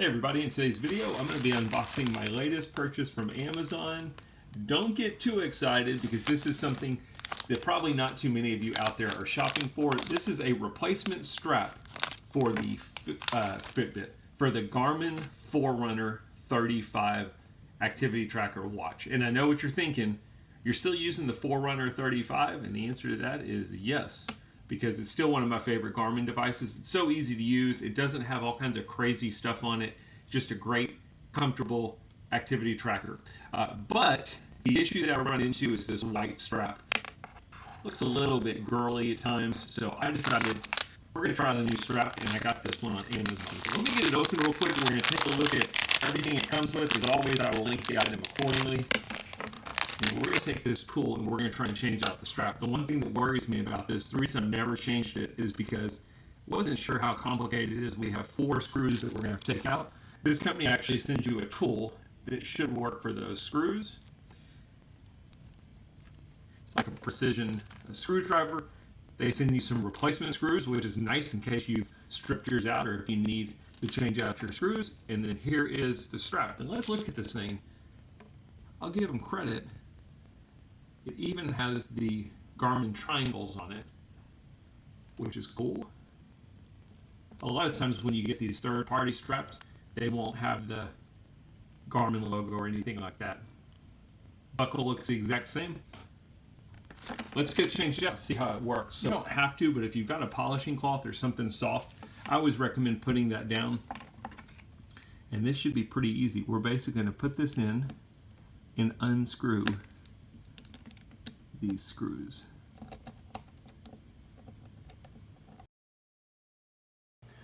Hey everybody, in today's video I'm going to be unboxing my latest purchase from Amazon. Don't get too excited because this is something that probably not too many of you out there are shopping for. This is a replacement strap for the Fitbit, for the Garmin Forerunner 35 activity tracker watch. And I know what you're thinking, you're still using the Forerunner 35? And the answer to that is yes, because it's still one of my favorite Garmin devices. It's so easy to use. It doesn't have all kinds of crazy stuff on it. It's just a great, comfortable activity tracker. But the issue that I run into is this white strap. Looks a little bit girly at times, so I decided we're going to try the new strap, and I got this one on Amazon. So let me get it open real quick. We're going to take a look at everything it comes with. As always, I will link the item accordingly. And we're going to take this tool and we're going to try and change out the strap. The one thing that worries me about this, the reason I've never changed it, is because I wasn't sure how complicated it is. We have 4 screws that we're going to have to take out. This company actually sends you a tool that should work for those screws. It's like a precision screwdriver. They send you some replacement screws, which is nice in case you've stripped yours out or if you need to change out your screws. And then here is the strap. And let's look at this thing. I'll give them credit. It even has the Garmin triangles on it, which is cool. A lot of times when you get these third-party straps, they won't have the Garmin logo or anything like that. Buckle looks the exact same. Let's get it changed out, see how it works. So you don't have to, but if you've got a polishing cloth or something soft, I always recommend putting that down. And this should be pretty easy. We're basically going to put this in and unscrew these screws.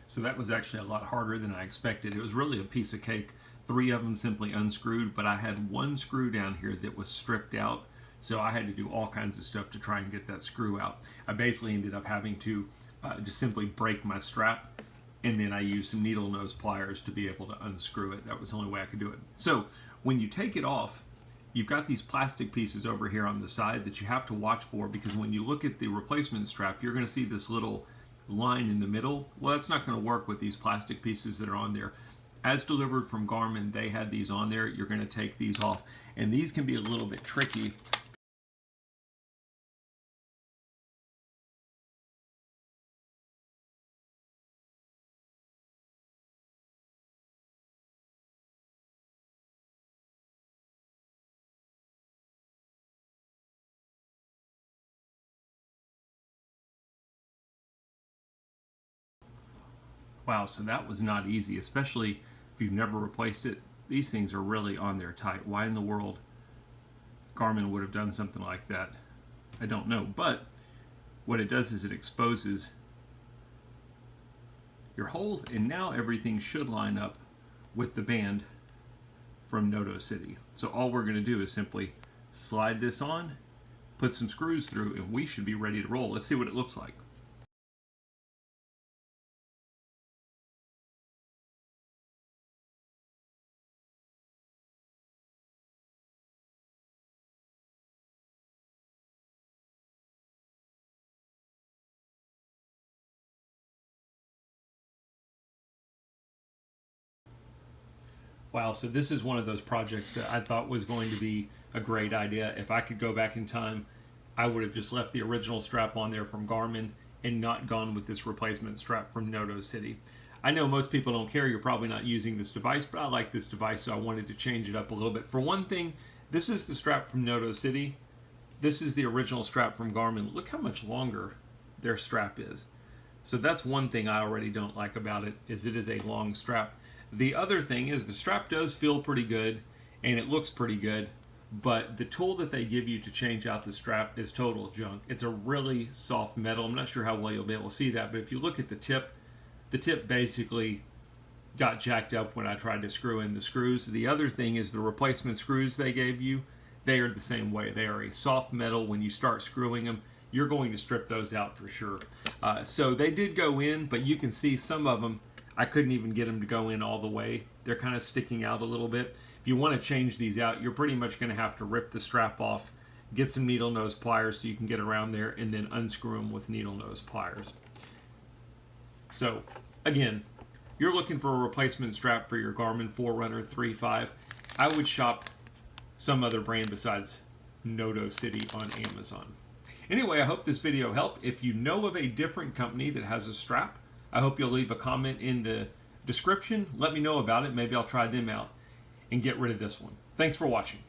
So that was actually a lot harder than I expected. It was really a piece of cake. 3 of them simply unscrewed, but I had 1 screw down here that was stripped out, so I had to do all kinds of stuff to try and get that screw out. I basically ended up having to just simply break my strap, and then I used some needle nose pliers to be able to unscrew it. That was the only way I could do it. So when you take it off, you've got these plastic pieces over here on the side that you have to watch for, because when you look at the replacement strap, you're going to see this little line in the middle. Well, that's not going to work with these plastic pieces that are on there. As delivered from Garmin, they had these on there. You're going to take these off, and these can be a little bit tricky. Wow, so that was not easy, especially if you've never replaced it. These things are really on there tight. Why in the world Garmin would have done something like that, I don't know. But what it does is it exposes your holes, and now everything should line up with the band from Notocity. So all we're going to do is simply slide this on, put some screws through, and we should be ready to roll. Let's see what it looks like. Wow, so this is one of those projects that I thought was going to be a great idea. If I could go back in time, I would have just left the original strap on there from Garmin and not gone with this replacement strap from Notocity. I know most people don't care, you're probably not using this device, but I like this device, so I wanted to change it up a little bit. For one thing, this is the strap from Notocity. This is the original strap from Garmin. Look how much longer their strap is. So that's one thing I already don't like about it, is it is a long strap. The other thing is the strap does feel pretty good and it looks pretty good, but the tool that they give you to change out the strap is total junk. It's a really soft metal. I'm not sure how well you'll be able to see that, but if you look at the tip basically got jacked up when I tried to screw in the screws. The other thing is the replacement screws they gave you, they are the same way. They are a soft metal. When you start screwing them, you're going to strip those out for sure. So they did go in, but you can see some of them, I couldn't even get them to go in all the way. They're kind of sticking out a little bit. If you want to change these out, you're pretty much going to have to rip the strap off, get some needle nose pliers so you can get around there, and then unscrew them with needle nose pliers. So again, you're looking for a replacement strap for your Garmin Forerunner 3.5, I would shop some other brand besides Notocity on Amazon. Anyway, I hope this video helped. If you know of a different company that has a strap, I hope you'll leave a comment in the description. Let me know about it. Maybe I'll try them out and get rid of this one. Thanks for watching.